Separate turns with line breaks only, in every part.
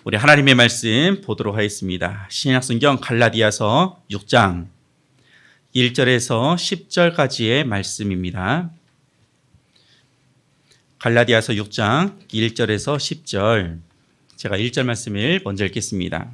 우리 하나님의 말씀 보도록 하겠습니다. 신약성경 갈라디아서 6장 1절에서 10절까지의 말씀입니다. 갈라디아서 6장 1절에서 10절, 제가 1절 말씀을 먼저 읽겠습니다.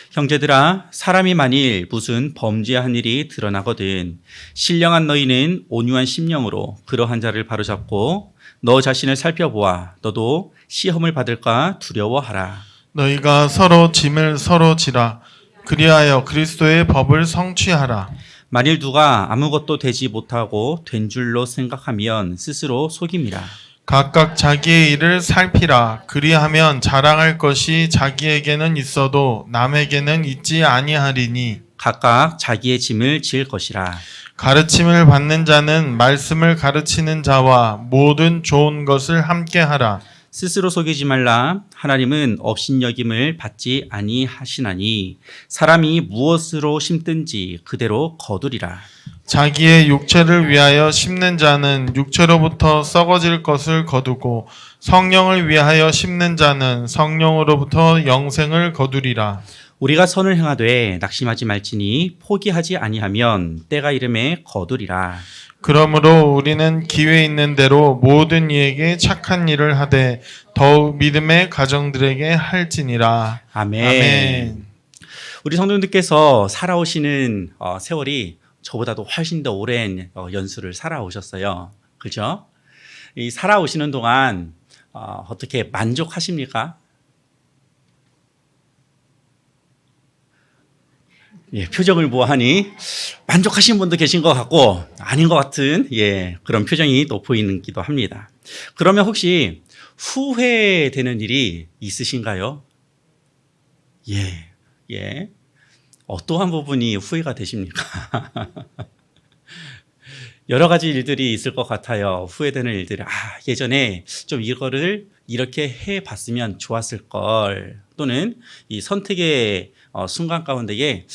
형제들아, 사람이 만일 무슨 범죄한 일이 드러나거든 신령한 너희는 온유한 심령으로 그러한 자를 바로잡고 너 자신을 살펴보아 너도 시험을 받을까 두려워하라.
너희가 서로 짐을 서로 지라. 그리하여 그리스도의 법을 성취하라.
만일 누가 아무것도 되지 못하고 된 줄로 생각하면 스스로 속임이라.
각각 자기의 일을 살피라. 그리하면 자랑할 것이 자기에게는 있어도 남에게는 있지 아니하리니
각각 자기의 짐을 질 것이라.
가르침을 받는 자는 말씀을 가르치는 자와 모든 좋은 것을 함께하라.
스스로 속이지 말라. 하나님은 업신여김을 받지 아니하시나니 사람이 무엇으로 심든지 그대로 거두리라.
자기의 육체를 위하여 심는 자는 육체로부터 썩어질 것을 거두고 성령을 위하여 심는 자는 성령으로부터 영생을 거두리라.
우리가 선을 행하되 낙심하지 말지니 포기하지 아니하면 때가 이름에 거두리라.
그러므로 우리는 기회 있는 대로 모든 이에게 착한 일을 하되 더욱 믿음의 가정들에게 할지니라.
아멘.
아멘.
우리 성도님들께서 살아오시는 세월이 저보다도 훨씬 더 오랜 연수를 살아오셨어요. 그렇죠? 이 살아오시는 동안 어떻게 만족하십니까? 예, 표정을 보아하니 만족하신 분도 계신 것 같고 아닌 것 같은 그런 표정이 또 보이기도 합니다. 그러면 혹시 후회되는 일이 있으신가요? 예. 어떠한 부분이 후회가 되십니까? 여러 가지 일들이 있을 것 같아요. 후회되는 일들이 예전에 좀 이거를 이렇게 해봤으면 좋았을 걸, 또는 이 선택의 순간 가운데에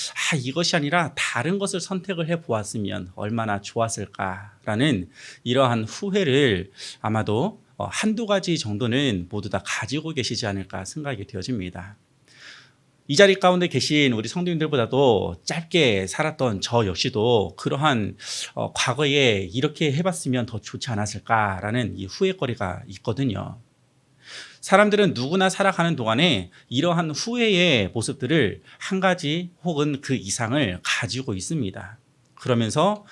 이것이 아니라 다른 것을 선택을 해보았으면 얼마나 좋았을까라는 이러한 후회를 아마도 한두 가지 정도는 모두 다 가지고 계시지 않을까 생각이 되어집니다. 이 자리 가운데 계신 우리 성도님들보다도 짧게 살았던 저 역시도 그러한 과거에 이렇게 해봤으면 더 좋지 않았을까라는 이 후회거리가 있거든요. 사람들은 누구나 살아가는 동안에 이러한 후회의 모습들을 한 가지 혹은 그 이상을 가지고 있습니다. 그러면서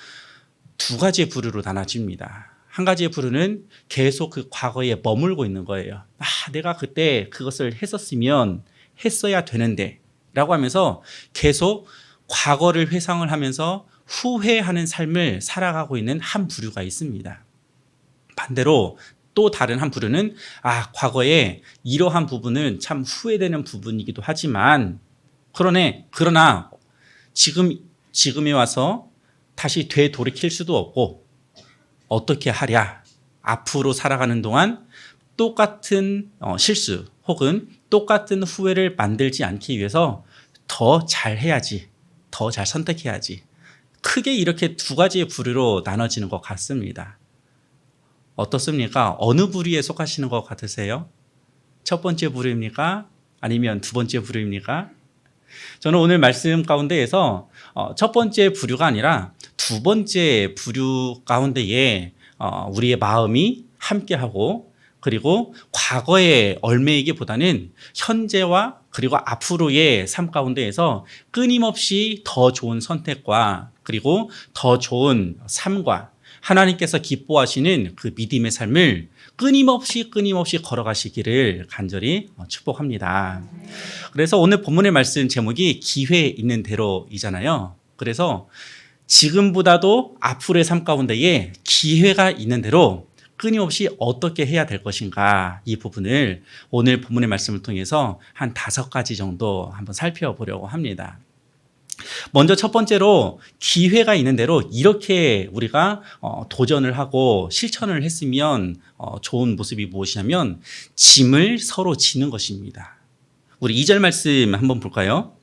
두 가지의 부류로 나눠집니다. 한 가지의 부류는 계속 그 과거에 머물고 있는 거예요. 내가 그때 그것을 했었으면 했어야 되는데 라고 하면서 계속 과거를 회상을 하면서 후회하는 삶을 살아가고 있는 한 부류가 있습니다. 반대로 또 다른 한 부류는 과거에 이러한 부분은 참 후회되는 부분이기도 하지만 그러나 지금에 와서 다시 되돌이킬 수도 없고 어떻게 하랴, 앞으로 살아가는 동안 똑같은 실수 혹은 똑같은 후회를 만들지 않기 위해서 더 잘해야지, 더 잘 선택해야지. 크게 이렇게 두 가지의 부류로 나눠지는 것 같습니다. 어떻습니까? 어느 부류에 속하시는 것 같으세요? 첫 번째 부류입니까? 아니면 두 번째 부류입니까? 저는 오늘 말씀 가운데에서 첫 번째 부류가 아니라 두 번째 부류 가운데에 우리의 마음이 함께하고, 그리고 과거의 얽매이기보다는 현재와 그리고 앞으로의 삶 가운데에서 끊임없이 더 좋은 선택과 그리고 더 좋은 삶과 하나님께서 기뻐하시는 그 믿음의 삶을 끊임없이 걸어가시기를 간절히 축복합니다. 그래서 오늘 본문의 말씀 제목이 기회 있는 대로이잖아요. 그래서 지금보다도 앞으로의 삶 가운데에 기회가 있는 대로 끊임없이 어떻게 해야 될 것인가, 이 부분을 오늘 본문의 말씀을 통해서 한 5가지 정도 한번 살펴보려고 합니다. 먼저 첫 번째로 기회가 있는 대로 이렇게 우리가 도전을 하고 실천을 했으면 좋은 모습이 무엇이냐면 짐을 서로 지는 것입니다. 우리 2절 말씀 한번 볼까요?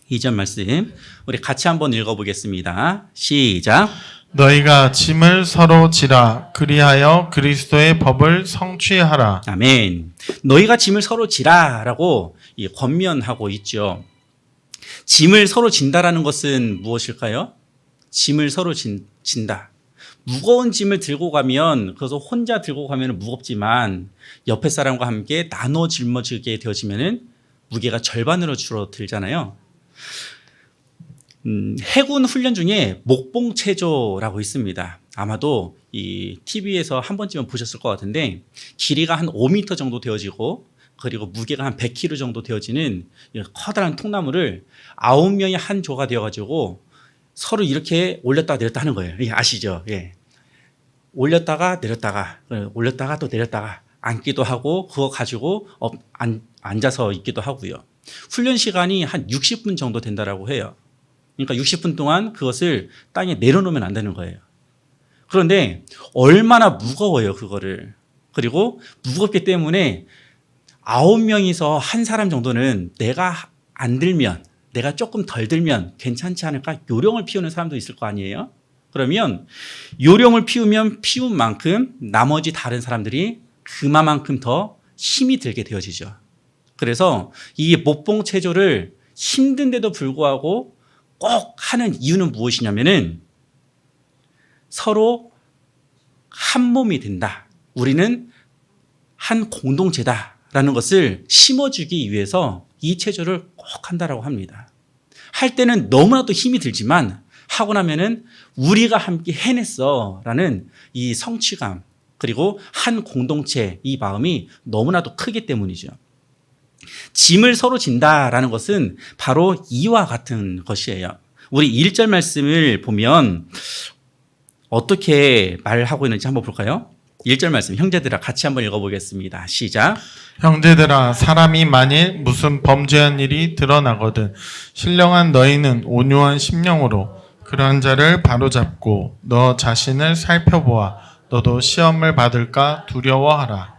2절 말씀 우리 같이 한번 읽어보겠습니다. 시작.
너희가 짐을 서로 지라 그리하여 그리스도의 법을 성취하라.
아멘. 너희가 짐을 서로 지라라고 권면하고 있죠. 짐을 서로 진다라는 것은 무엇일까요? 짐을 서로 진다. 무거운 짐을 들고 가면 그래서 혼자 들고 가면 무겁지만 옆에 사람과 함께 나눠 짊어지게 되어지면은 무게가 절반으로 줄어들잖아요. 해군 훈련 중에 목봉체조라고 있습니다. 아마도 이 TV에서 한 번쯤은 보셨을 것 같은데 길이가 한 5m 정도 되어지고 그리고 무게가 한 100kg 정도 되어지는 커다란 통나무를 9명이 한 조가 되어가지고 서로 이렇게 올렸다 내렸다 하는 거예요. 예, 아시죠? 예. 올렸다가 내렸다가 올렸다가 또 내렸다가 앉기도 하고 그거 가지고 앉아서 있기도 하고요. 훈련 시간이 한 60분 정도 된다라고 해요. 그러니까 60분 동안 그것을 땅에 내려놓으면 안 되는 거예요. 그런데 얼마나 무거워요, 그거를. 그리고 무겁기 때문에 9명이서 한 사람 정도는 내가 안 들면, 내가 조금 덜 들면 괜찮지 않을까? 요령을 피우는 사람도 있을 거 아니에요? 그러면 요령을 피우면 피운 만큼 나머지 다른 사람들이 그만큼 더 힘이 들게 되어지죠. 그래서 이 목봉체조를 힘든데도 불구하고 꼭 하는 이유는 무엇이냐면은 서로 한 몸이 된다. 우리는 한 공동체다라는 것을 심어주기 위해서 이 체조를 꼭 한다라고 합니다. 할 때는 너무나도 힘이 들지만 하고 나면은 우리가 함께 해냈어라는 이 성취감 그리고 한 공동체 이 마음이 너무나도 크기 때문이죠. 짐을 서로 진다라는 것은 바로 이와 같은 것이에요. 우리 1절 말씀을 보면 어떻게 말하고 있는지 한번 볼까요? 1절 말씀 형제들아 같이 한번 읽어보겠습니다. 시작.
형제들아 사람이 만일 무슨 범죄한 일이 드러나거든 신령한 너희는 온유한 심령으로 그러한 자를 바로잡고 너 자신을 살펴보아 너도 시험을 받을까 두려워하라.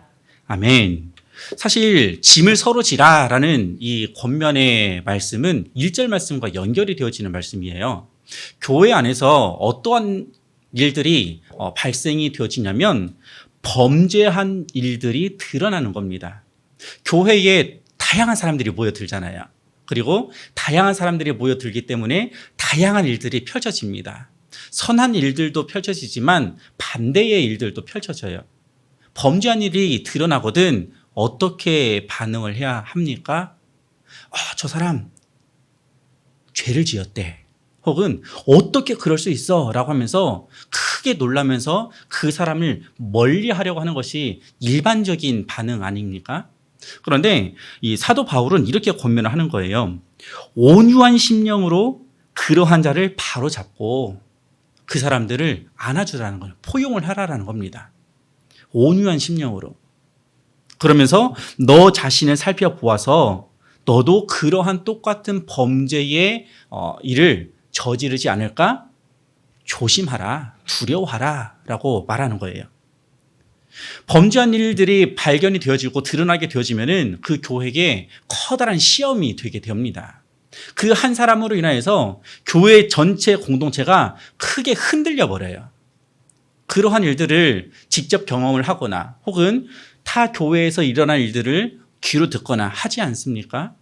아멘. 사실 짐을 서로 지라라는 이 권면의 말씀은 1절 말씀과 연결이 되어지는 말씀이에요. 교회 안에서 어떠한 일들이 발생이 되어지냐면 범죄한 일들이 드러나는 겁니다. 교회에 다양한 사람들이 모여들잖아요. 그리고 다양한 사람들이 모여들기 때문에 다양한 일들이 펼쳐집니다. 선한 일들도 펼쳐지지만 반대의 일들도 펼쳐져요. 범죄한 일이 드러나거든 어떻게 반응을 해야 합니까? 저 사람 죄를 지었대. 혹은 어떻게 그럴 수 있어? 라고 하면서 크게 놀라면서 그 사람을 멀리하려고 하는 것이 일반적인 반응 아닙니까? 그런데 이 사도 바울은 이렇게 권면을 하는 거예요. 온유한 심령으로 그러한 자를 바로잡고 그 사람들을 안아주라는 거예요. 포용을 하라는 겁니다. 온유한 심령으로. 그러면서 너 자신을 살펴보아서 너도 그러한 똑같은 범죄의 일을 저지르지 않을까? 조심하라, 두려워하라 라고 말하는 거예요. 범죄한 일들이 발견이 되어지고 드러나게 되어지면은 그 교회에 커다란 시험이 되게 됩니다. 그 한 사람으로 인하여서 교회 전체 공동체가 크게 흔들려 버려요. 그러한 일들을 직접 경험을 하거나 혹은 타 교회에서 일어난 일들을 귀로 듣거나 하지 않습니까?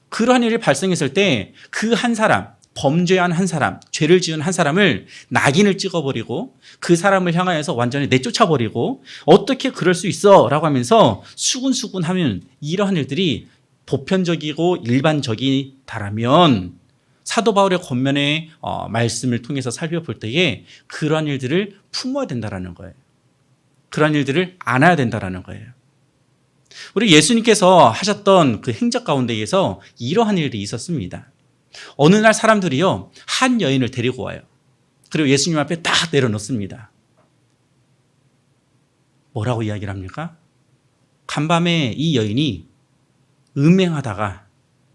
그러한 일이 발생했을 때 그 한 사람, 범죄한 한 사람, 죄를 지은 한 사람을 낙인을 찍어버리고 그 사람을 향하여서 완전히 내쫓아버리고 어떻게 그럴 수 있어? 라고 하면서 수군수군하면 이러한 일들이 보편적이고 일반적이다라면 사도 바울의 권면의 말씀을 통해서 살펴볼 때에 그러한 일들을 품어야 된다는 거예요. 그러한 일들을 안아야 된다는 거예요. 우리 예수님께서 하셨던 그 행적 가운데에서 이러한 일이 있었습니다. 어느 날 사람들이요 한 여인을 데리고 와요. 그리고 예수님 앞에 딱 내려놓습니다. 뭐라고 이야기를 합니까? 간밤에 이 여인이 음행하다가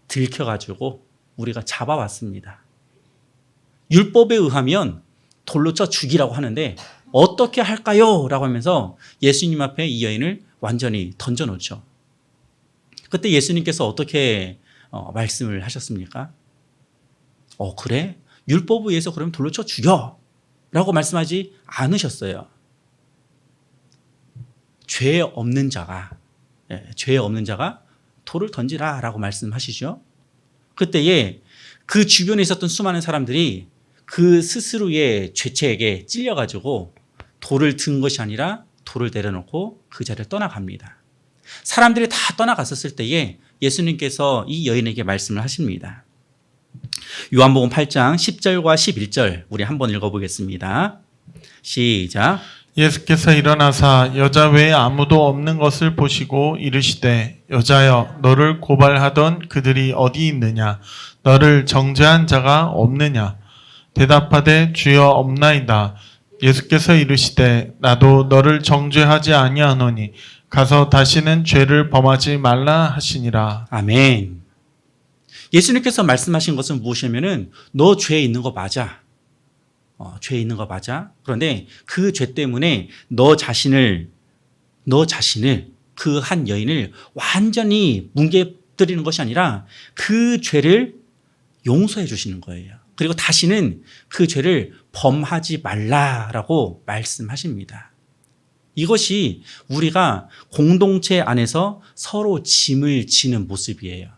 들켜가지고 우리가 잡아왔습니다. 율법에 의하면 돌로 쳐 죽이라고 하는데 어떻게 할까요? 라고 하면서 예수님 앞에 이 여인을 완전히 던져놓죠. 그때 예수님께서 어떻게 말씀을 하셨습니까? 그래? 율법에 의해서 그러면 돌로 쳐 죽여. 라고 말씀하지 않으셨어요. 죄 없는 자가 돌을 던지라 라고 말씀하시죠. 그때에 그 주변에 있었던 수많은 사람들이 그 스스로의 죄책에 찔려가지고 돌을 든 것이 아니라 돌을 내려놓고 그 자리를 떠나갑니다. 사람들이 다 떠나갔었을 때에 예수님께서 이 여인에게 말씀을 하십니다. 요한복음 8장 10절과 11절 우리 한번 읽어보겠습니다. 시작.
예수께서 일어나사 여자 외에 아무도 없는 것을 보시고 이르시되 여자여 너를 고발하던 그들이 어디 있느냐 너를 정죄한 자가 없느냐 대답하되 주여 없나이다. 예수께서 이르시되 나도 너를 정죄하지 아니하노니 가서 다시는 죄를 범하지 말라 하시니라.
아멘. 예수님께서 말씀하신 것은 무엇이냐면은 너 죄 있는 거 맞아. 죄 있는 거 맞아. 그런데 그 죄 때문에 너 자신을 그 한 여인을 완전히 뭉개뜨리는 것이 아니라 그 죄를 용서해 주시는 거예요. 그리고 다시는 그 죄를 범하지 말라라고 말씀하십니다. 이것이 우리가 공동체 안에서 서로 짐을 지는 모습이에요.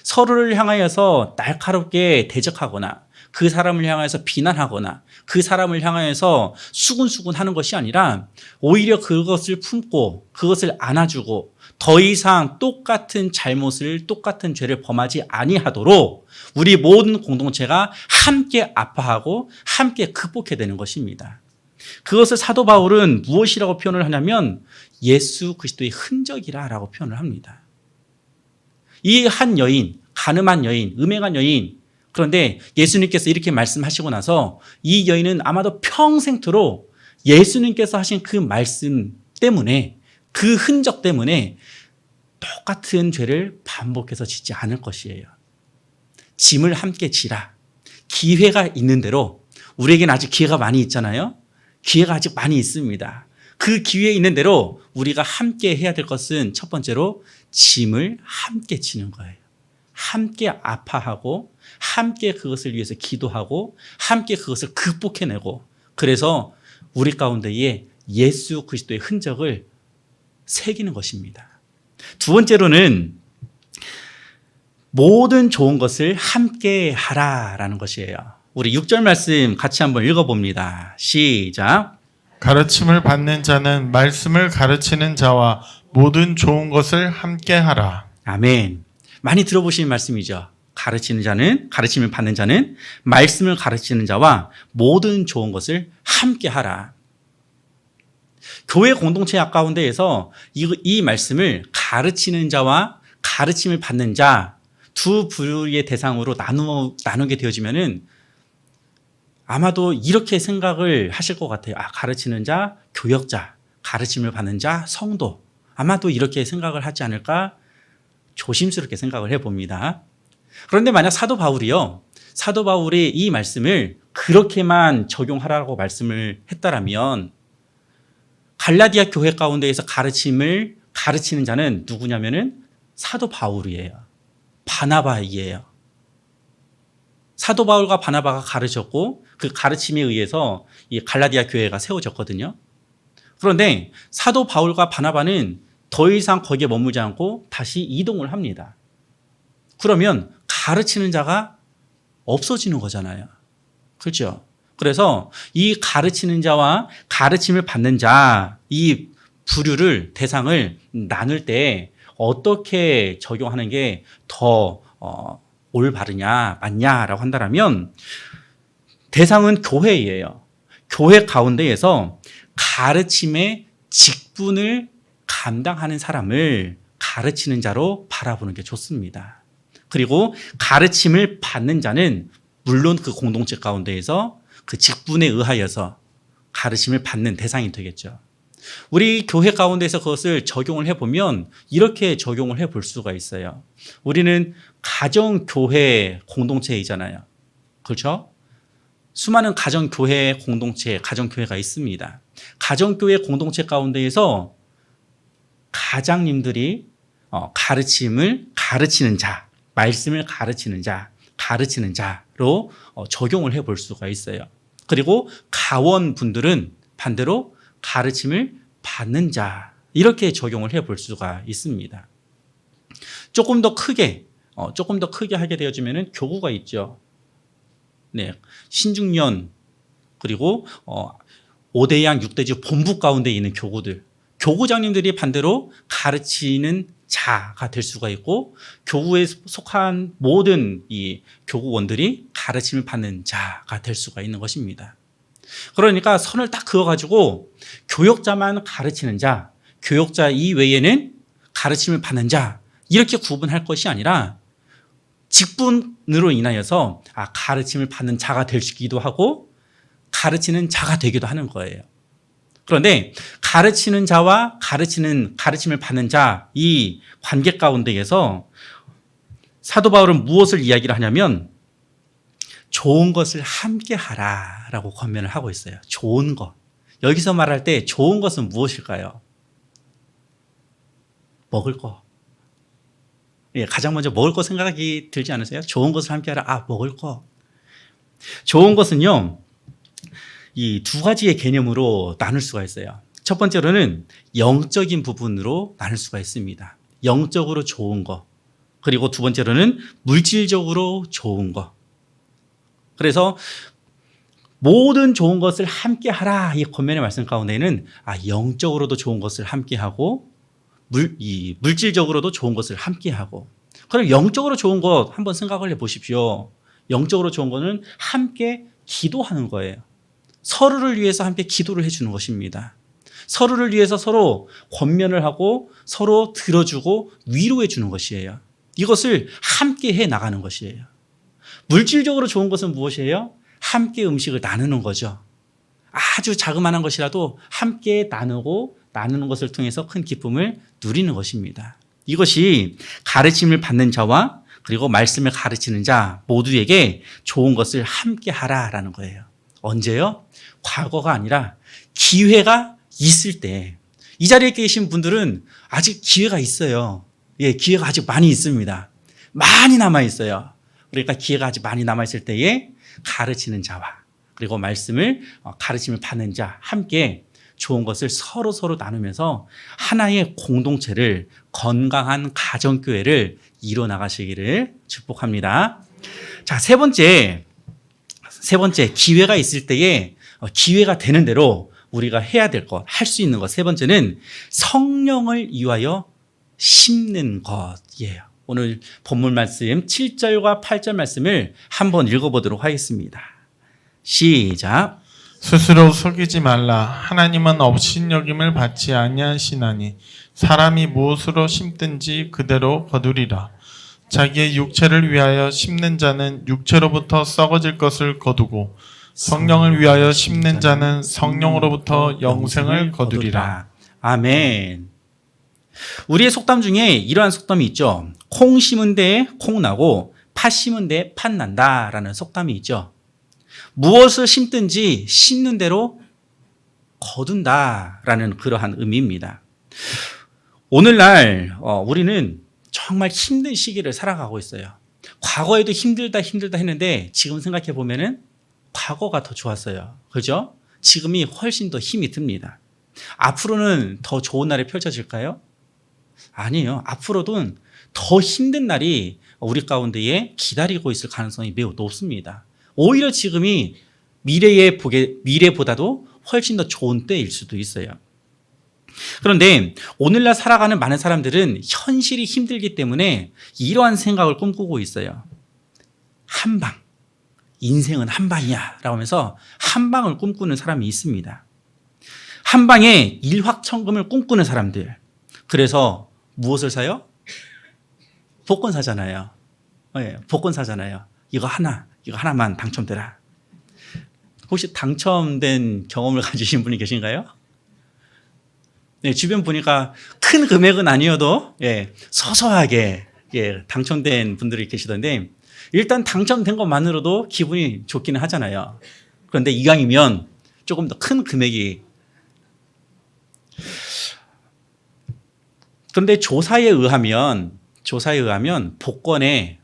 서로를 향하여서 날카롭게 대적하거나 그 사람을 향해서 비난하거나 그 사람을 향해서 수군수군 하는 것이 아니라 오히려 그것을 품고 그것을 안아주고 더 이상 똑같은 잘못을 똑같은 죄를 범하지 아니하도록 우리 모든 공동체가 함께 아파하고 함께 극복해야 되는 것입니다. 그것을 사도 바울은 무엇이라고 표현을 하냐면 예수 그리스도의 흔적이라고 표현을 합니다. 이 한 여인, 간음한 여인, 음행한 여인, 그런데 예수님께서 이렇게 말씀하시고 나서 이 여인은 아마도 평생토록 예수님께서 하신 그 말씀 때문에 그 흔적 때문에 똑같은 죄를 반복해서 짓지 않을 것이에요. 짐을 함께 지라. 기회가 있는 대로 우리에게는 아직 기회가 많이 있잖아요. 기회가 아직 많이 있습니다. 그 기회에 있는 대로 우리가 함께 해야 될 것은 첫 번째로 짐을 함께 지는 거예요. 함께 아파하고 함께 그것을 위해서 기도하고 함께 그것을 극복해내고 그래서 우리 가운데에 예수 그리스도의 흔적을 새기는 것입니다. 두 번째로는 모든 좋은 것을 함께 하라라는 것이에요. 우리 6절 말씀 같이 한번 읽어봅니다. 시작.
가르침을 받는 자는 말씀을 가르치는 자와 모든 좋은 것을 함께 하라.
아멘. 많이 들어보신 말씀이죠. 가르침을 받는 자는 말씀을 가르치는 자와 모든 좋은 것을 함께 하라. 교회 공동체 가운데에서 이 말씀을 가르치는 자와 가르침을 받는 자 두 부류의 대상으로 나누게 되어지면은 아마도 이렇게 생각을 하실 것 같아요. 가르치는 자, 교역자, 가르침을 받는 자, 성도. 아마도 이렇게 생각을 하지 않을까 조심스럽게 생각을 해봅니다. 그런데 만약 사도 바울이 이 말씀을 그렇게만 적용하라고 말씀을 했다라면 갈라디아 교회 가운데에서 가르침을 가르치는 자는 누구냐면은 사도 바울이에요. 바나바이에요. 사도 바울과 바나바가 가르쳤고 그 가르침에 의해서 이 갈라디아 교회가 세워졌거든요. 그런데 사도 바울과 바나바는 더 이상 거기에 머물지 않고 다시 이동을 합니다. 그러면 가르치는 자가 없어지는 거잖아요. 그렇죠? 그래서 이 가르치는 자와 가르침을 받는 자, 이 부류를, 대상을 나눌 때 어떻게 적용하는 게 더 올바르냐, 맞냐라고 한다면 대상은 교회예요. 교회 가운데에서 가르침의 직분을 감당하는 사람을 가르치는 자로 바라보는 게 좋습니다. 그리고 가르침을 받는 자는 물론 그 공동체 가운데에서 그 직분에 의하여서 가르침을 받는 대상이 되겠죠. 우리 교회 가운데서 그것을 적용을 해보면 이렇게 적용을 해볼 수가 있어요. 우리는 가정교회 공동체이잖아요. 그렇죠? 수많은 가정교회 공동체, 가정교회가 있습니다. 가정교회 공동체 가운데에서 가장님들이 가르침을 가르치는 자, 말씀을 가르치는 자로 적용을 해볼 수가 있어요. 그리고 가원분들은 반대로 가르침을 받는 자, 이렇게 적용을 해 볼 수가 있습니다. 조금 더 크게 하게 되어지면은 교구가 있죠. 네, 신중년 그리고 5대양 6대지 본부 가운데 있는 교구들, 교구장님들이 반대로 가르치는 자가 될 수가 있고, 교구에 속한 모든 이 교구원들이 가르침을 받는 자가 될 수가 있는 것입니다. 그러니까 선을 딱 그어가지고 교역자만 가르치는 자, 교역자 이외에는 가르침을 받는 자, 이렇게 구분할 것이 아니라 직분으로 인하여서 가르침을 받는 자가 되기도 하고 가르치는 자가 되기도 하는 거예요. 그런데 가르치는 자와 가르침을 받는 자, 이 관계 가운데에서 사도 바울은 무엇을 이야기를 하냐면 좋은 것을 함께 하라라고 권면을 하고 있어요. 좋은 것. 여기서 말할 때 좋은 것은 무엇일까요? 먹을 거. 예, 가장 먼저 먹을 거 생각이 들지 않으세요? 좋은 것을 함께 하라. 먹을 거. 좋은 것은요, 이 두 가지의 개념으로 나눌 수가 있어요. 첫 번째로는 영적인 부분으로 나눌 수가 있습니다. 영적으로 좋은 거. 그리고 두 번째로는 물질적으로 좋은 거. 그래서 모든 좋은 것을 함께 하라, 이 권면의 말씀 가운데는 영적으로도 좋은 것을 함께 하고 물질적으로도 좋은 것을 함께 하고. 그럼 영적으로 좋은 것 한번 생각을 해 보십시오. 영적으로 좋은 거는 함께 기도하는 거예요. 서로를 위해서 함께 기도를 해주는 것입니다. 서로를 위해서 서로 권면을 하고 서로 들어주고 위로해 주는 것이에요. 이것을 함께 해 나가는 것이에요. 물질적으로 좋은 것은 무엇이에요? 함께 음식을 나누는 거죠. 아주 자그마한 것이라도 함께 나누는 것을 통해서 큰 기쁨을 누리는 것입니다. 이것이 가르침을 받는 자와 그리고 말씀을 가르치는 자 모두에게 좋은 것을 함께 하라라는 거예요. 언제요? 과거가 아니라 기회가 있을 때. 이 자리에 계신 분들은 아직 기회가 있어요. 예, 기회가 아직 많이 있습니다. 많이 남아 있어요. 그러니까 기회가 아직 많이 남아 있을 때에 가르치는 자와 그리고 가르침을 받는 자 함께 좋은 것을 서로 나누면서 하나의 공동체를, 건강한 가정교회를 이뤄 나가시기를 축복합니다. 자, 세 번째 기회가 있을 때에 기회가 되는 대로 우리가 해야 될 것, 할 수 있는 것. 세 번째는 성령을 위하여 심는 것이에요. 오늘 본문 말씀 7절과 8절 말씀을 한번 읽어보도록 하겠습니다. 시작.
스스로 속이지 말라. 하나님은 업신여김을 받지 아니하시나니 사람이 무엇으로 심든지 그대로 거두리라. 자기의 육체를 위하여 심는 자는 육체로부터 썩어질 것을 거두고 성령을 위하여 심는 자는 성령으로부터 영생을 거두리라.
아멘. 우리의 속담 중에 이러한 속담이 있죠. 콩 심은 데에 콩 나고 팥 심은 데에 팥 난다라는 속담이 있죠. 무엇을 심든지 심는 대로 거둔다라는 그러한 의미입니다. 오늘날 우리는 정말 힘든 시기를 살아가고 있어요. 과거에도 힘들다 했는데 지금 생각해 보면은 과거가 더 좋았어요. 그죠? 지금이 훨씬 더 힘이 듭니다. 앞으로는 더 좋은 날이 펼쳐질까요? 아니에요. 앞으로는 더 힘든 날이 우리 가운데에 기다리고 있을 가능성이 매우 높습니다. 오히려 지금이 미래보다도 훨씬 더 좋은 때일 수도 있어요. 그런데 오늘날 살아가는 많은 사람들은 현실이 힘들기 때문에 이러한 생각을 꿈꾸고 있어요. 한 방, 인생은 한 방이야 라고 하면서 한 방을 꿈꾸는 사람이 있습니다. 한 방에 일확천금을 꿈꾸는 사람들. 그래서 무엇을 사요? 복권 사잖아요. 네, 복권 사잖아요. 이거 하나만 당첨되라. 혹시 당첨된 경험을 가지신 분이 계신가요? 네, 주변 보니까 큰 금액은 아니어도 소소하게 당첨된 분들이 계시던데, 일단 당첨된 것만으로도 기분이 좋기는 하잖아요. 그런데 이왕이면 조금 더 큰 금액이. 그런데 조사에 의하면 복권에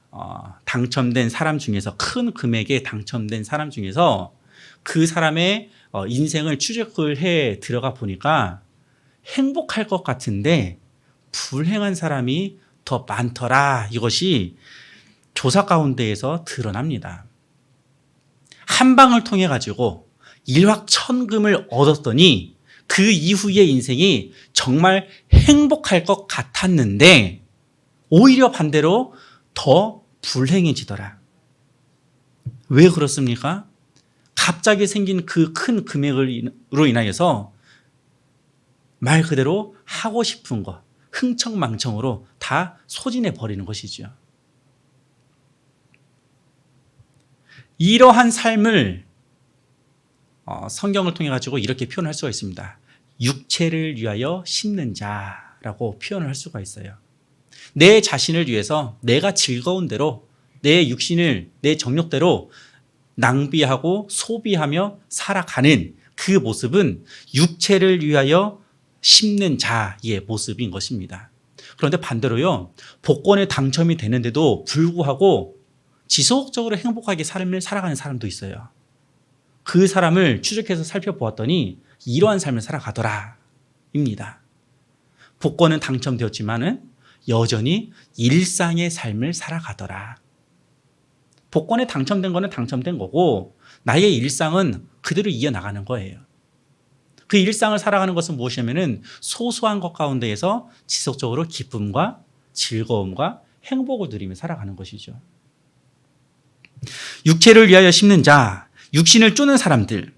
당첨된 사람 중에서, 큰 금액에 당첨된 사람 중에서 그 사람의 인생을 추적을 해 들어가 보니까 행복할 것 같은데 불행한 사람이 더 많더라. 이것이 조사 가운데에서 드러납니다. 한 방을 통해 가지고 일확천금을 얻었더니 그 이후의 인생이 정말 행복할 것 같았는데 오히려 반대로 더 불행해지더라. 왜 그렇습니까? 갑자기 생긴 그 큰 금액으로 인하여서 말 그대로 하고 싶은 거 흥청망청으로 다 소진해 버리는 것이죠. 이러한 삶을 성경을 통해 가지고 이렇게 표현할 수가 있습니다. 육체를 위하여 심는 자라고 표현을 할 수가 있어요. 내 자신을 위해서 내가 즐거운 대로 내 육신을 내 정욕대로 낭비하고 소비하며 살아가는 그 모습은 육체를 위하여 심는 자의 모습인 것입니다. 그런데 반대로요, 복권에 당첨이 되는데도 불구하고 지속적으로 행복하게 삶을 살아가는 사람도 있어요. 그 사람을 추적해서 살펴보았더니 이러한 삶을 살아가더라 입니다. 복권은 당첨되었지만은 여전히 일상의 삶을 살아가더라. 복권에 당첨된 거는 당첨된 거고 나의 일상은 그대로 이어나가는 거예요. 그 일상을 살아가는 것은 무엇이냐면은 소소한 것 가운데에서 지속적으로 기쁨과 즐거움과 행복을 누리며 살아가는 것이죠. 육체를 위하여 심는 자, 육신을 쫓는 사람들,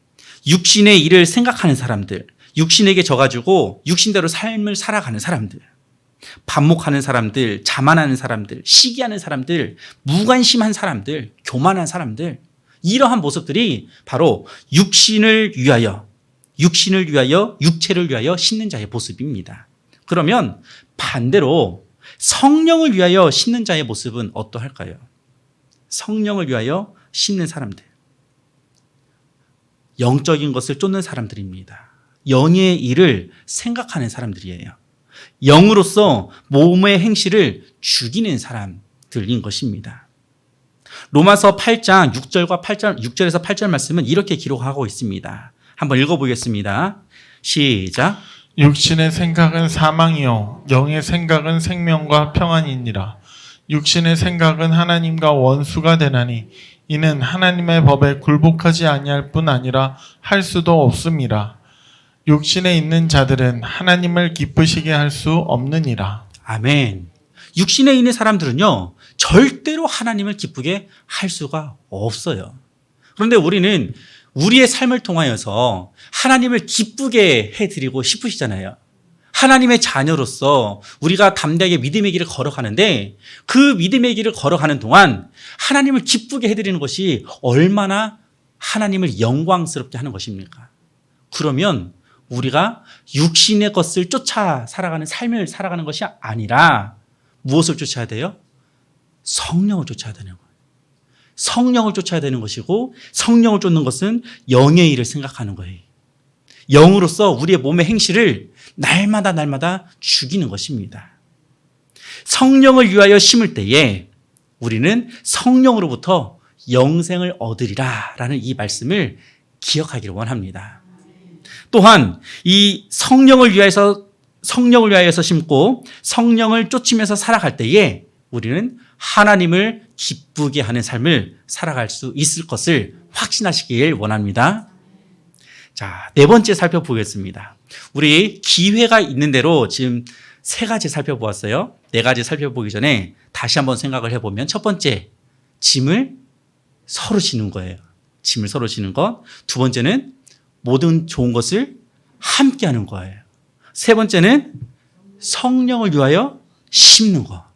육신의 일을 생각하는 사람들, 육신에게 져가지고 육신대로 삶을 살아가는 사람들, 반목하는 사람들, 자만하는 사람들, 시기하는 사람들, 무관심한 사람들, 교만한 사람들, 이러한 모습들이 바로 육체를 위하여 육체를 위하여 심는 자의 모습입니다. 그러면 반대로 성령을 위하여 심는 자의 모습은 어떠할까요? 성령을 위하여 심는 사람들, 영적인 것을 쫓는 사람들입니다. 영의 일을 생각하는 사람들이에요. 영으로서 몸의 행실을 죽이는 사람들인 것입니다. 로마서 8장 6절에서 8절 말씀은 이렇게 기록하고 있습니다. 한번 읽어보겠습니다. 시작.
육신의 생각은 사망이요 영의 생각은 생명과 평안이니라. 육신의 생각은 하나님과 원수가 되나니 이는 하나님의 법에 굴복하지 아니할 뿐 아니라 할 수도 없음이라. 육신에 있는 자들은 하나님을 기쁘시게 할 수 없느니라.
아멘. 육신에 있는 사람들은요, 절대로 하나님을 기쁘게 할 수가 없어요. 그런데 우리는 우리의 삶을 통하여서 하나님을 기쁘게 해드리고 싶으시잖아요. 하나님의 자녀로서 우리가 담대하게 믿음의 길을 걸어가는데 그 믿음의 길을 걸어가는 동안 하나님을 기쁘게 해드리는 것이 얼마나 하나님을 영광스럽게 하는 것입니까? 그러면 우리가 육신의 것을 쫓아 살아가는 삶을 살아가는 것이 아니라 무엇을 쫓아야 돼요? 성령을 쫓아야 되는 거예요. 성령을 쫓아야 되는 것이고 성령을 쫓는 것은 영의 일을 생각하는 거예요. 영으로서 우리의 몸의 행실을 날마다 죽이는 것입니다. 성령을 위하여 심을 때에 우리는 성령으로부터 영생을 얻으리라 라는 이 말씀을 기억하기를 원합니다. 또한 이 성령을 위하여서 심고 성령을 쫓으면서 살아갈 때에 우리는 하나님을 기쁘게 하는 삶을 살아갈 수 있을 것을 확신하시길 원합니다. 자, 네 번째 살펴보겠습니다. 우리 기회가 있는 대로 지금 세 가지 살펴보았어요. 네 가지 살펴보기 전에 다시 한번 생각을 해보면 첫 번째, 짐을 서로 지는 거예요. 짐을 서로 지는 것. 두 번째는 모든 좋은 것을 함께 하는 거예요. 세 번째는 성령을 위하여 심는 거.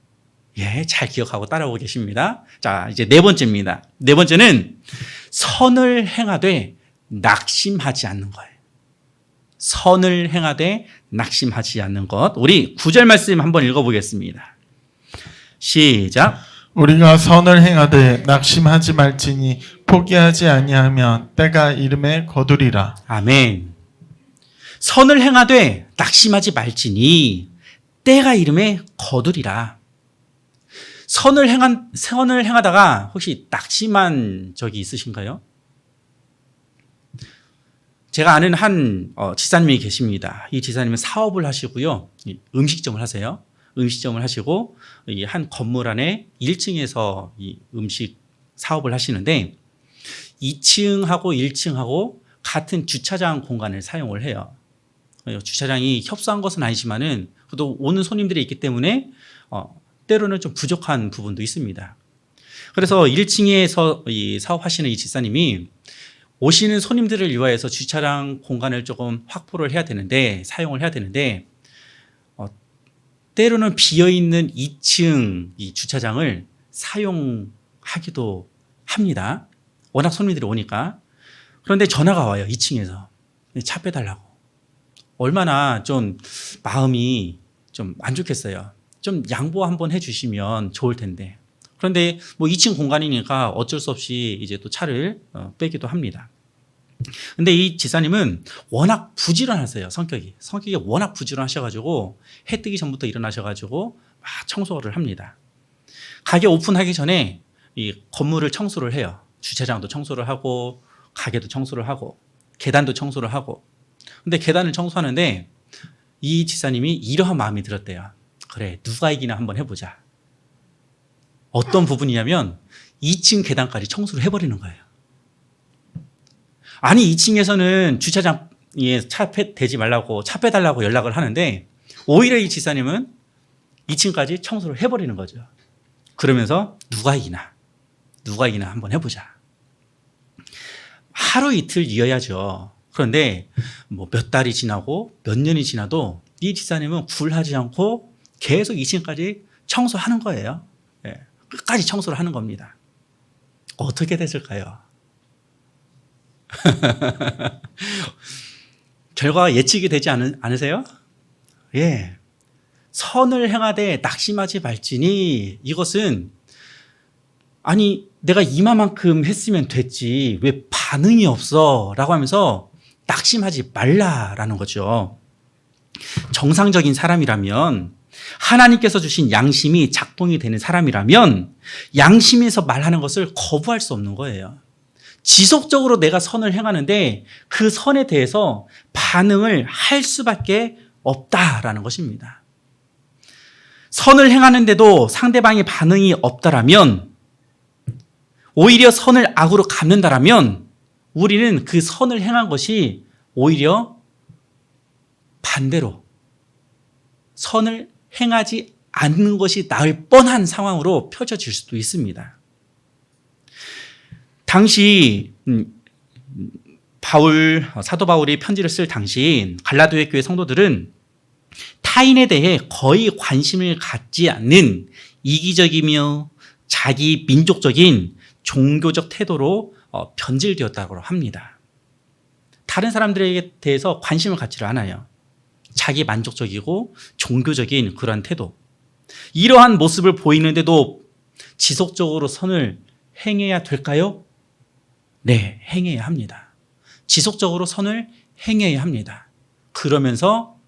예, 잘 기억하고 따라오고 계십니다. 자, 이제 네 번째입니다. 네 번째는 선을 행하되 낙심하지 않는 거예요. 선을 행하되 낙심하지 않는 것. 우리 9절 말씀 한번 읽어보겠습니다. 시작.
우리가 선을 행하되 낙심하지 말지니 포기하지 아니하면 때가 이름에 거두리라.
아멘. 선을 행하되 낙심하지 말지니 때가 이름에 거두리라. 선을 행하다가 혹시 낙심한 적이 있으신가요? 제가 아는 한 지사님이 계십니다. 이 지사님은 사업을 하시고요. 이 음식점을 하세요. 음식점을 하시고 이 한 건물 안에 1층에서 이 음식 사업을 하시는데 2층하고 1층하고 같은 주차장 공간을 사용을 해요. 주차장이 협소한 것은 아니지만은 그래도 오는 손님들이 있기 때문에 때로는 좀 부족한 부분도 있습니다. 그래서 1층에서 이 사업하시는 이 집사님이 오시는 손님들을 위하여서 주차장 공간을 조금 확보를 해야 되는데 사용을 해야 되는데 때로는 비어있는 2층 이 주차장을 사용하기도 합니다. 워낙 손님들이 오니까. 그런데 전화가 와요. 2층에서. 차 빼달라고. 얼마나 좀 마음이 좀 안 좋겠어요. 좀 양보 한번 해주시면 좋을 텐데. 그런데 뭐 2층 공간이니까 어쩔 수 없이 이제 또 차를 빼기도 합니다. 근데 이 지사님은 워낙 부지런하세요. 성격이 워낙 부지런하셔가지고 해 뜨기 전부터 일어나셔가지고 막 청소를 합니다. 가게 오픈하기 전에 이 건물을 청소를 해요. 주차장도 청소를 하고 가게도 청소를 하고 계단도 청소를 하고. 근데 계단을 청소하는데 이 지사님이 이러한 마음이 들었대요. 그래, 누가 이기나 한번 해보자. 어떤 부분이냐면 2층 계단까지 청소를 해버리는 거예요. 아니 2층에서는 주차장에 차 대지 말라고 차 빼달라고 연락을 하는데 오히려 이 지사님은 2층까지 청소를 해버리는 거죠. 그러면서 누가 이기나 한번 해보자. 하루 이틀 이어야죠. 그런데 뭐 몇 달이 지나고 몇 년이 지나도 이 지사님은 굴하지 않고 계속 2층까지 청소하는 거예요. 네, 끝까지 청소를 하는 겁니다. 어떻게 됐을까요? 결과가 예측이 되지 않으세요? 예. 선을 행하되 낙심하지 말지니 이것은 아니 내가 이마만큼 했으면 됐지 왜 반응이 없어 라고 하면서 낙심하지 말라라는 거죠. 정상적인 사람이라면 하나님께서 주신 양심이 작동이 되는 사람이라면 양심에서 말하는 것을 거부할 수 없는 거예요. 지속적으로 내가 선을 행하는데 그 선에 대해서 반응을 할 수밖에 없다라는 것입니다. 선을 행하는데도 상대방의 반응이 없다라면 오히려 선을 악으로 갚는다라면 우리는 그 선을 행한 것이 오히려 반대로 선을 행하지 않는 것이 나을 뻔한 상황으로 펼쳐질 수도 있습니다. 당시 사도 바울이 편지를 쓸 당시 갈라디아 교회 성도들은 타인에 대해 거의 관심을 갖지 않는 이기적이며 자기 민족적인 종교적 태도로 변질되었다고 합니다. 다른 사람들에 대해서 관심을 갖지를 않아요. 자기 만족적이고 종교적인 그러한 태도. 이러한 모습을 보이는데도 지속적으로 선을 행해야 될까요? 네, 행해야 합니다. 지속적으로 선을 행해야 합니다. 그러면서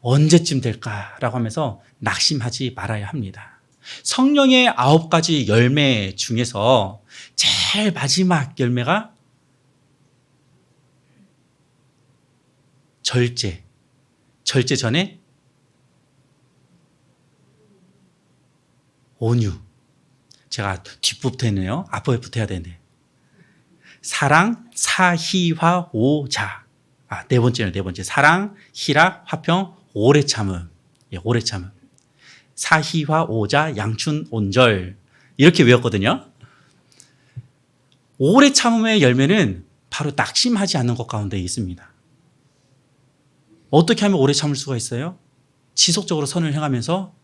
언제쯤 될까라고 하면서 낙심하지 말아야 합니다. 성령의 9가지 열매 중에서 제일 마지막 열매가 절제. 절제 전에 온유. 제가 뒷부부터 했네요. 앞부부터 해야 되는데. 사랑, 사희화, 오자. 네 번째는 네 번째. 사랑, 희락, 화평, 오래 참음. 예, 오래 참음. 사희화, 오자, 양춘, 온절. 이렇게 외웠거든요. 오래 참음의 열매는 바로 낙심하지 않는 것 가운데 있습니다. 어떻게 하면 오래 참을 수가 있어요? 지속적으로 선을 행하면서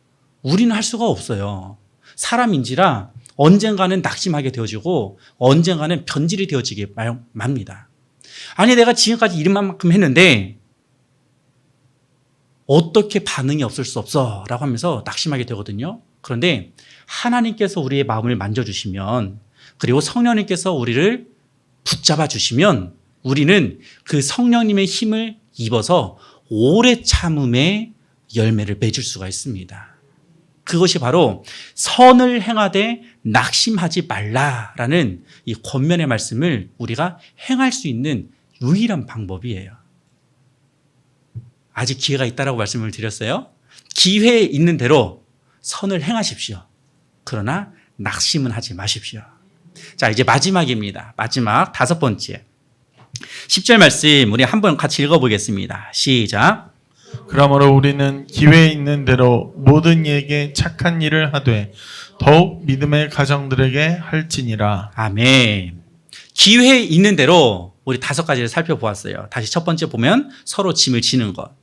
우리는 할 수가 없어요. 사람인지라 언젠가는 낙심하게 되어지고 언젠가는 변질이 되어지게 맙니다. 아니 내가 지금까지 이만큼 했는데 어떻게 반응이 없을 수 없어 라고 하면서 낙심하게 되거든요. 그런데 하나님께서 우리의 마음을 만져주시면 그리고 성령님께서 우리를 붙잡아 주시면 우리는 그 성령님의 힘을 입어서 오래 참음의 열매를 맺을 수가 있습니다. 그것이 바로 선을 행하되 낙심하지 말라라는 이 권면의 말씀을 우리가 행할 수 있는 유일한 방법이에요. 아직 기회가 있다라고 말씀을 드렸어요. 기회 있는 대로 선을 행하십시오. 그러나 낙심은 하지 마십시오. 자, 이제 마지막입니다. 마지막 5번째. 10절 말씀 우리 한번 같이 읽어보겠습니다. 시작.
그러므로 우리는 기회 있는 대로 모든 이에게 착한 일을 하되 더욱 믿음의 가정들에게 할지니라.
아멘. 기회 있는 대로 우리 5가지를 살펴보았어요. 다시 첫 번째 보면 서로 짐을 지는 것.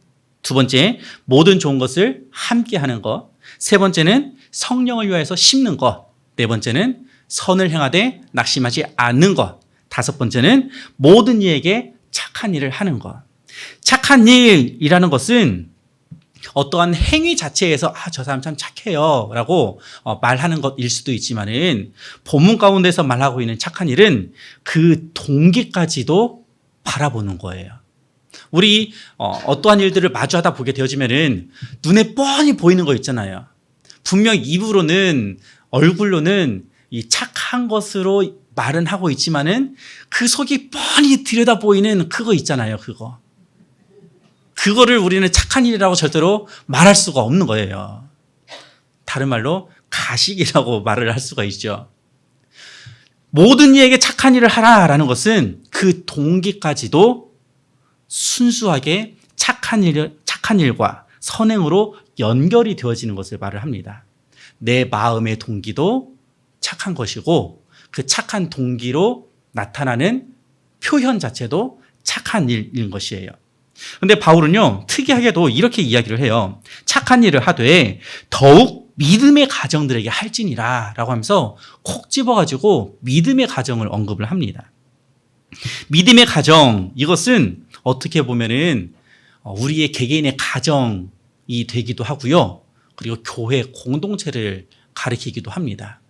두 번째, 모든 좋은 것을 함께 하는 것. 세 번째는 성령을 위하여서 심는 것. 네 번째는 선을 행하되 낙심하지 않는 것. 다섯 번째는 모든 이에게 착한 일을 하는 것. 착한 일이라는 것은 어떠한 행위 자체에서 저 사람 참 착해요 라고 말하는 것일 수도 있지만은 본문 가운데서 말하고 있는 착한 일은 그 동기까지도 바라보는 거예요. 우리 어떠한 일들을 마주하다 보게 되어지면은 눈에 뻔히 보이는 거 있잖아요. 분명 입으로는 얼굴로는 이 착한 것으로 말은 하고 있지만은 그 속이 뻔히 들여다 보이는 그거 있잖아요. 그거를 우리는 착한 일이라고 절대로 말할 수가 없는 거예요. 다른 말로 가식이라고 말을 할 수가 있죠. 모든 이에게 착한 일을 하라라는 것은 그 동기까지도 순수하게 착한 일과 선행으로 연결이 되어지는 것을 말을 합니다. 내 마음의 동기도 착한 것이고 그 착한 동기로 나타나는 표현 자체도 착한 일인 것이에요. 그런데 바울은요, 특이하게도 이렇게 이야기를 해요. 착한 일을 하되 더욱 믿음의 가정들에게 할지니라 라고 하면서 콕 집어가지고 믿음의 가정을 언급을 합니다. 믿음의 가정, 이것은 어떻게 보면은 우리의 개개인의 가정이 되기도 하고요. 그리고 교회 공동체를 가리키기도 합니다.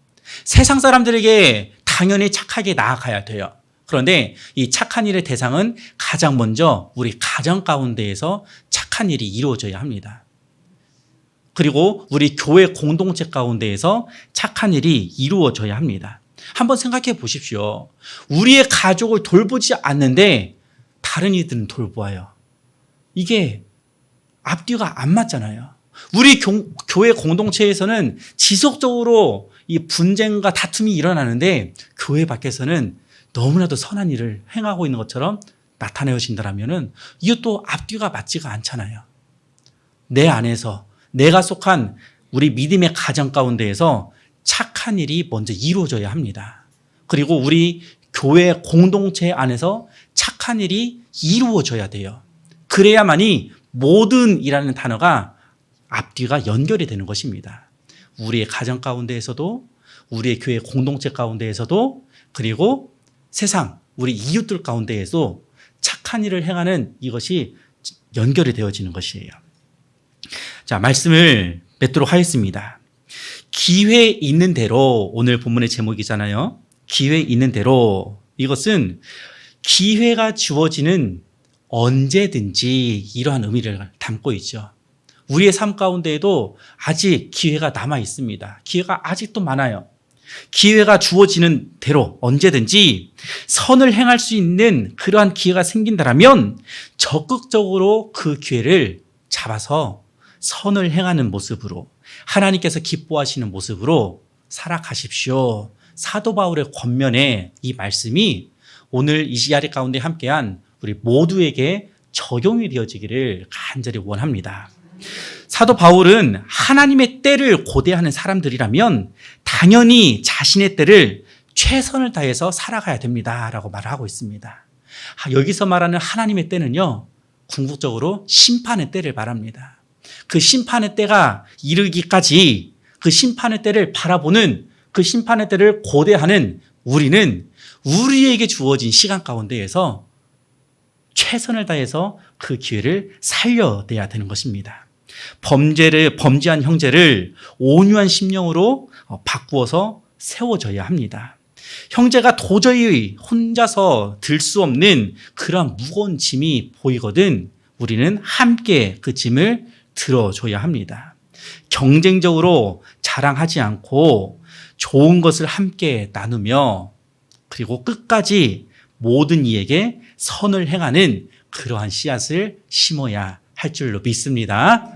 세상 사람들에게 당연히 착하게 나아가야 돼요. 그런데 이 착한 일의 대상은 가장 먼저 우리 가정 가운데에서 착한 일이 이루어져야 합니다. 그리고 우리 교회 공동체 가운데에서 착한 일이 이루어져야 합니다. 한번 생각해 보십시오. 우리의 가족을 돌보지 않는데 다른 이들은 돌보아요. 이게 앞뒤가 안 맞잖아요. 우리 교회 공동체에서는 지속적으로 이 분쟁과 다툼이 일어나는데 교회 밖에서는 너무나도 선한 일을 행하고 있는 것처럼 나타내어진다면 이것도 앞뒤가 맞지가 않잖아요. 내 안에서 내가 속한 우리 믿음의 가정 가운데에서 착한 일이 먼저 이루어져야 합니다. 그리고 우리 교회 공동체 안에서 착한 일이 이루어져야 돼요. 그래야만이 모든이라는 단어가 앞뒤가 연결이 되는 것입니다. 우리의 가정 가운데에서도 우리의 교회 공동체 가운데에서도 그리고 세상 우리 이웃들 가운데에도 착한 일을 행하는 이것이 연결이 되어지는 것이에요. 자, 말씀을 맺도록 하겠습니다. 기회 있는 대로, 오늘 본문의 제목이잖아요. 기회 있는 대로, 이것은 기회가 주어지는 언제든지 이러한 의미를 담고 있죠. 우리의 삶 가운데에도 아직 기회가 남아 있습니다. 기회가 아직도 많아요. 기회가 주어지는 대로 언제든지 선을 행할 수 있는 그러한 기회가 생긴다면 적극적으로 그 기회를 잡아서 선을 행하는 모습으로 하나님께서 기뻐하시는 모습으로 살아가십시오. 사도 바울의 권면에 이 말씀이 오늘 이 자리 가운데 함께한 우리 모두에게 적용이 되어지기를 간절히 원합니다. 사도 바울은 하나님의 때를 고대하는 사람들이라면 당연히 자신의 때를 최선을 다해서 살아가야 됩니다라고 말을 하고 있습니다. 여기서 말하는 하나님의 때는요, 궁극적으로 심판의 때를 말합니다. 그 심판의 때가 이르기까지 그 심판의 때를 바라보는 그 심판의 때를 고대하는 우리는 우리에게 주어진 시간 가운데에서 최선을 다해서 그 기회를 살려내야 되는 것입니다. 범죄한 형제를 온유한 심령으로 바꾸어서 세워져야 합니다. 형제가 도저히 혼자서 들 수 없는 그런 무거운 짐이 보이거든 우리는 함께 그 짐을 들어줘야 합니다. 경쟁적으로 자랑하지 않고 좋은 것을 함께 나누며 그리고 끝까지 모든 이에게 선을 행하는 그러한 씨앗을 심어야 할 줄로 믿습니다.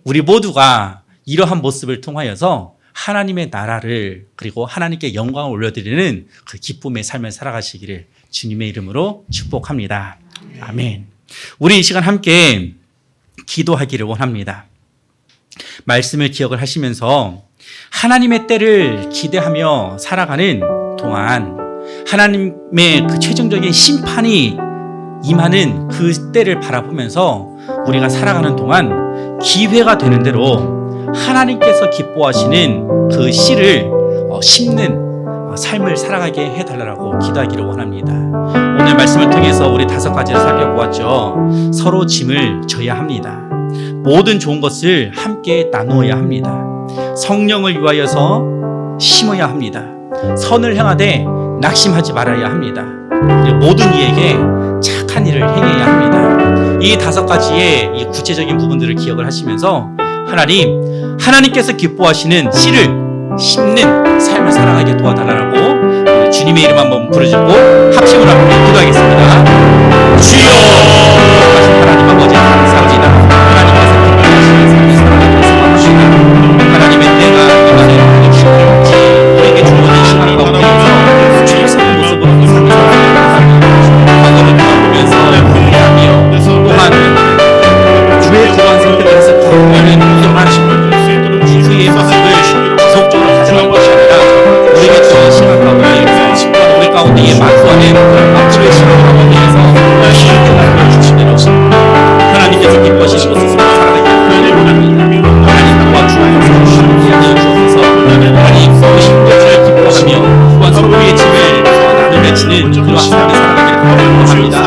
우리 모두가 이러한 모습을 통하여서 하나님의 나라를 그리고 하나님께 영광을 올려드리는 그 기쁨의 삶을 살아가시기를 주님의 이름으로 축복합니다. 아멘. 우리 이 시간 함께 기도하기를 원합니다. 말씀을 기억을 하시면서 하나님의 때를 기대하며 살아가는 동안 하나님의 그 최종적인 심판이 임하는 그 때를 바라보면서 우리가 살아가는 동안 기회가 되는 대로 하나님께서 기뻐하시는 그 씨를 심는 삶을 살아가게 해달라고 기도하기를 원합니다. 오늘 말씀을 통해서 우리 5가지를 살펴보았죠. 서로 짐을 져야 합니다. 모든 좋은 것을 함께 나누어야 합니다. 성령을 위하여서 심어야 합니다. 선을 행하되 낙심하지 말아야 합니다. 그리고 모든 이에게 착한 일을 행해야 합니다. 이 5가지의 이 구체적인 부분들을 기억을 하시면서 하나님께서 기뻐하시는 씨를 심는 삶을 살아가게 도와달라고 주님의 이름 한번 부르짖고 합심을 한번 기도하겠습니다. 주여! 하나님 아버지 감사합니다. 하나님께서 기뻐하시는 삶을 살아가기를 소망합니다. 하나님의 때가 임하는 그 시간인지 우리에게 주어진 시간 가운데서 최선의 모습으로 그 삶을 살아가기를 과거를 돌아보면서 회개하며 또한 주의 그러한 선택을 해서 결국에는 인정하시는 주의 모습을 지속적으로 가져갈 것이 아니라 우리에게 주어진 시간 가운데 우리 가운데에 마주하는 앞으로의 시간 가운데에서 신뢰를 주시대로 하나님께서 기뻐하시는 모습으로 살아가기를 원합니다. 하나님 도와주옵소서 함께하여 주옵소서 하나님 그 신뢰를 기뻐하며 또한 서로의 짐을 나누며 지는 그러한 삶을 살아가기를 원합니다.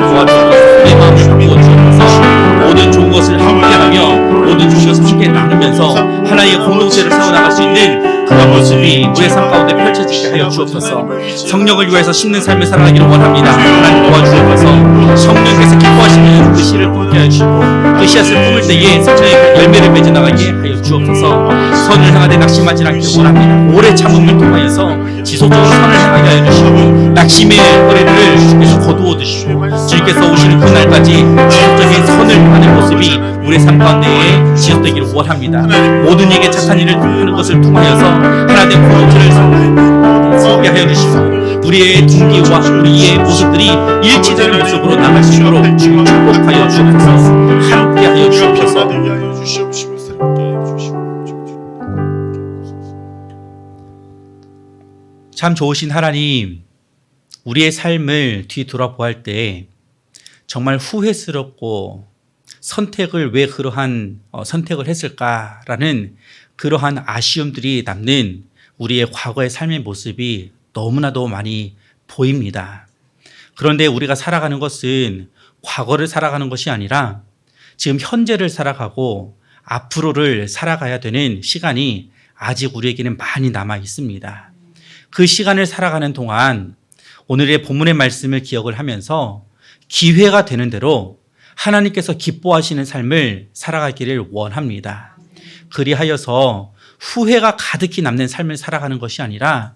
도와주옵소서 내 마음을 바꾸어 주옵소서 모든 좋은 것을 함께하며 모든 좋은 것을 함께 나누면서 하나님의 공동체를 세워나갈 수 있는 그런 모습이 우리의 삶 가운데 펼쳐지게 하여 주옵소서. 성령을 위해서 심는 삶을 살아가기를 원합니다. 하나님 도와주옵소서. 성령께서 기뻐하시는 그 씨를 품게 하여 주시고 그 씨앗을 품을 때에 성령의 열매를 맺어나가게 하여 주옵소서. 선을 행하되 낙심하지 않기를 원합니다. 오래 참음을 통하여서 지속적으로 선을 행하게 하여 주시고 낙심의 허리를 주께서 거두어 주시고 주께서 오시는 그날까지 지속적인 선을 행하는 모습이 우리의 삶 가운데에 지속되기를 원합니다. 모든 이에게 착한 일을 하는 것을 통하여서 하나님의 공동체를 서게 하여 주시고 우리의 둥기와 우리의 모습들이 일치되는 모습으로 나갈 수 있도록 주님 축복하여 주옵소서. 함께하여 주옵소서. 참 좋으신 하나님, 우리의 삶을 뒤돌아보할 때 정말 후회스럽고 선택을 왜 그러한 선택을 했을까라는 그러한 아쉬움들이 남는 우리의 과거의 삶의 모습이 너무나도 많이 보입니다. 그런데 우리가 살아가는 것은 과거를 살아가는 것이 아니라 지금 현재를 살아가고 앞으로를 살아가야 되는 시간이 아직 우리에게는 많이 남아 있습니다. 그 시간을 살아가는 동안 오늘의 본문의 말씀을 기억을 하면서 기회가 되는 대로 하나님께서 기뻐하시는 삶을 살아가기를 원합니다. 그리하여서 후회가 가득히 남는 삶을 살아가는 것이 아니라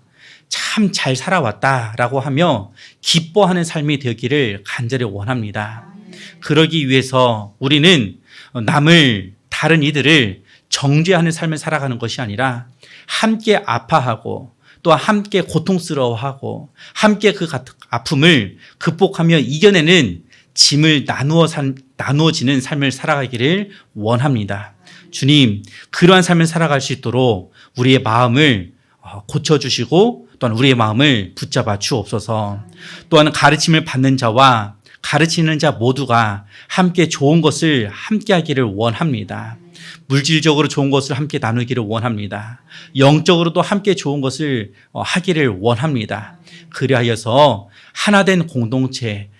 참 잘 살아왔다라고 하며 기뻐하는 삶이 되기를 간절히 원합니다. 그러기 위해서 우리는 다른 이들을 정죄하는 삶을 살아가는 것이 아니라 함께 아파하고 또 함께 고통스러워하고 함께 그 아픔을 극복하며 이겨내는 짐을 나누어지는 삶을 살아가기를 원합니다. 주님, 그러한 삶을 살아갈 수 있도록 우리의 마음을 고쳐주시고 또한 우리의 마음을 붙잡아 주옵소서. 또한 가르침을 받는 자와 가르치는 자 모두가 함께 좋은 것을 함께 하기를 원합니다. 물질적으로 좋은 것을 함께 나누기를 원합니다. 영적으로도 함께 좋은 것을 하기를 원합니다. 그리하여서 하나된 공동체,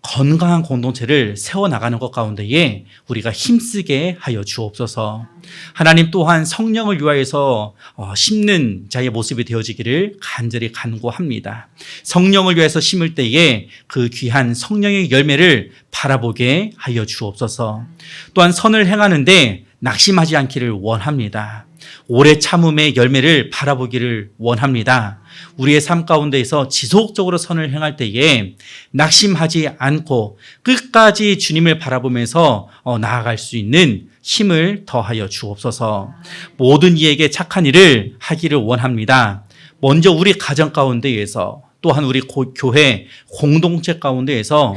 건강한 공동체를 세워나가는 것 가운데에 우리가 힘쓰게 하여 주옵소서. 하나님 또한 성령을 위하여서 심는 자의 모습이 되어지기를 간절히 간구합니다. 성령을 위해서 심을 때에 그 귀한 성령의 열매를 바라보게 하여 주옵소서. 또한 선을 행하는데 낙심하지 않기를 원합니다. 오래 참음의 열매를 바라보기를 원합니다. 우리의 삶 가운데에서 지속적으로 선을 행할 때에 낙심하지 않고 끝까지 주님을 바라보면서 나아갈 수 있는 힘을 더하여 주옵소서. 모든 이에게 착한 일을 하기를 원합니다. 먼저 우리 가정 가운데에서, 또한 우리 교회 공동체 가운데에서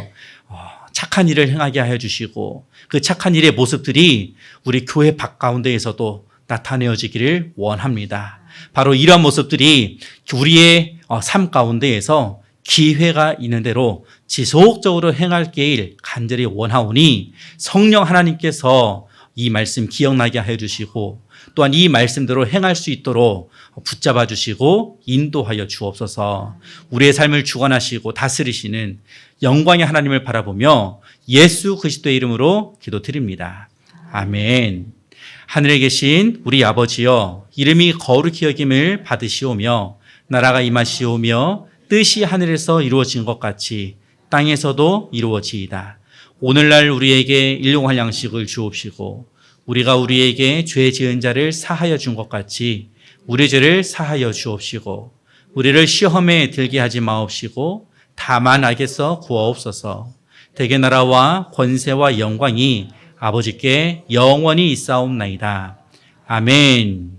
착한 일을 행하게 하여 주시고, 그 착한 일의 모습들이 우리 교회 밖 가운데에서도 나타내어지기를 원합니다. 바로 이러한 모습들이 우리의 삶 가운데에서 기회가 있는 대로 지속적으로 행할 길 간절히 원하오니, 성령 하나님께서 이 말씀 기억나게 하여 주시고, 또한 이 말씀대로 행할 수 있도록 붙잡아 주시고 인도하여 주옵소서. 우리의 삶을 주관하시고 다스리시는 영광의 하나님을 바라보며 예수 그리스도의 이름으로 기도드립니다. 아멘. 하늘에 계신 우리 아버지여, 이름이 거룩히 여김을 받으시오며 나라가 임하시오며 뜻이 하늘에서 이루어진 것 같이 땅에서도 이루어지이다. 오늘날 우리에게 일용할 양식을 주옵시고, 우리가 우리에게 죄 지은 자를 사하여 준 것 같이 우리 죄를 사하여 주옵시고, 우리를 시험에 들게 하지 마옵시고 다만 악에서 구하옵소서. 대개 나라와 권세와 영광이 아버지께 영원히 있사옵나이다. 아멘.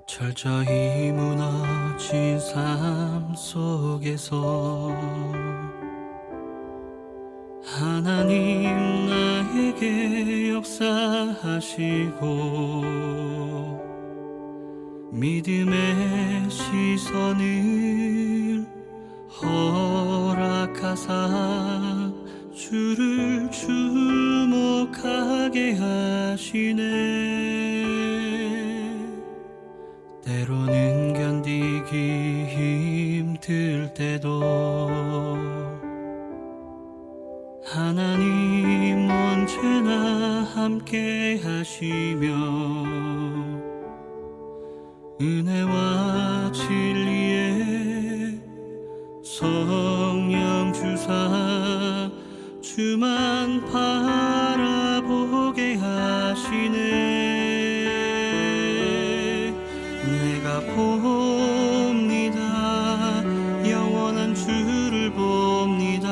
철저히 무너진 삶 속에서 하나님 나에게 역사하시고 믿음의 시선을 허락하사 주를 주목하게 하시네. 때로는 견디기 힘들 때도 하나님 언제나 함께 하시며 은혜와 진리에 성령 주사 주만 바라보게 하시네. 내가 봅니다. 영원한 주를 봅니다.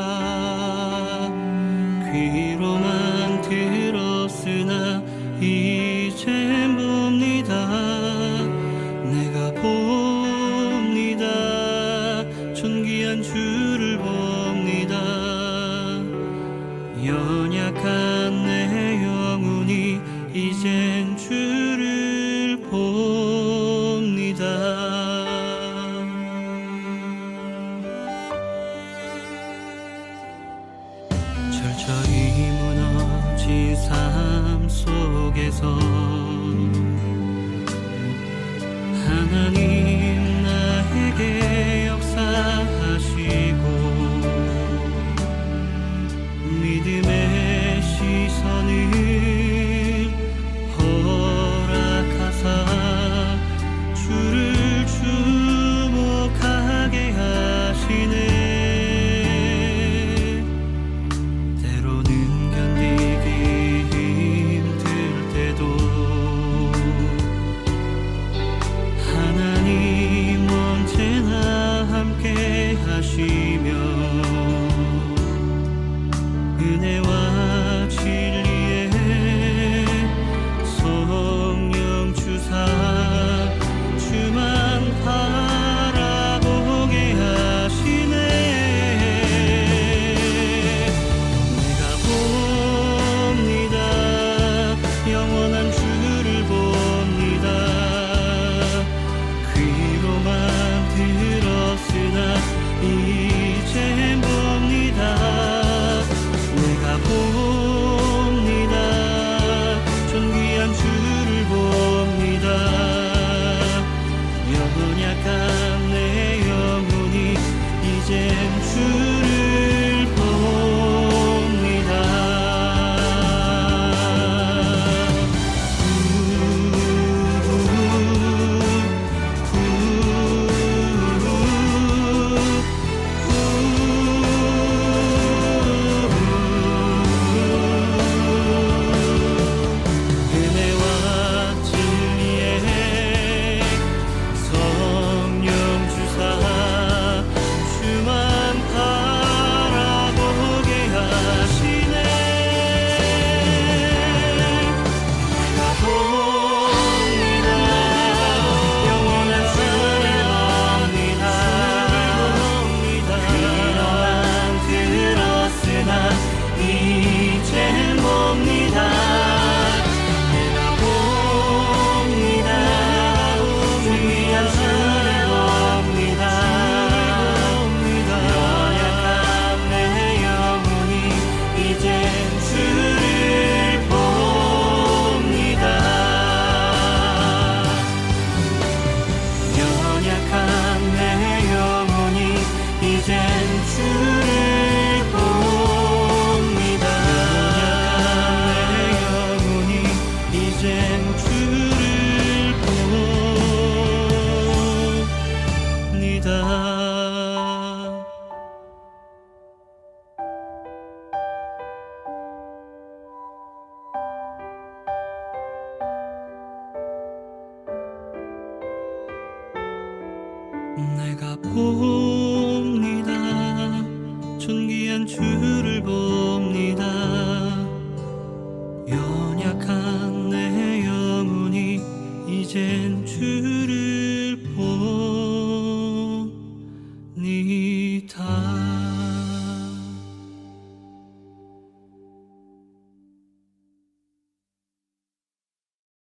귀로만 들었으나 이젠 봅니다. 내가 봅니다. 존귀한 주를 봅니다. 연약한 내 영혼이 이젠 주를 봅니다. 철저히 무너진 삶 속에서 하나님 나에게 역사하시고 믿음의 시선을 허락하사 주를 주목하게 하시네. 때로는 견디기 힘들 때도 내가 봅니다. 존귀한 주를 봅니다. 연약한 내 영혼이 이젠 주를 봅니다.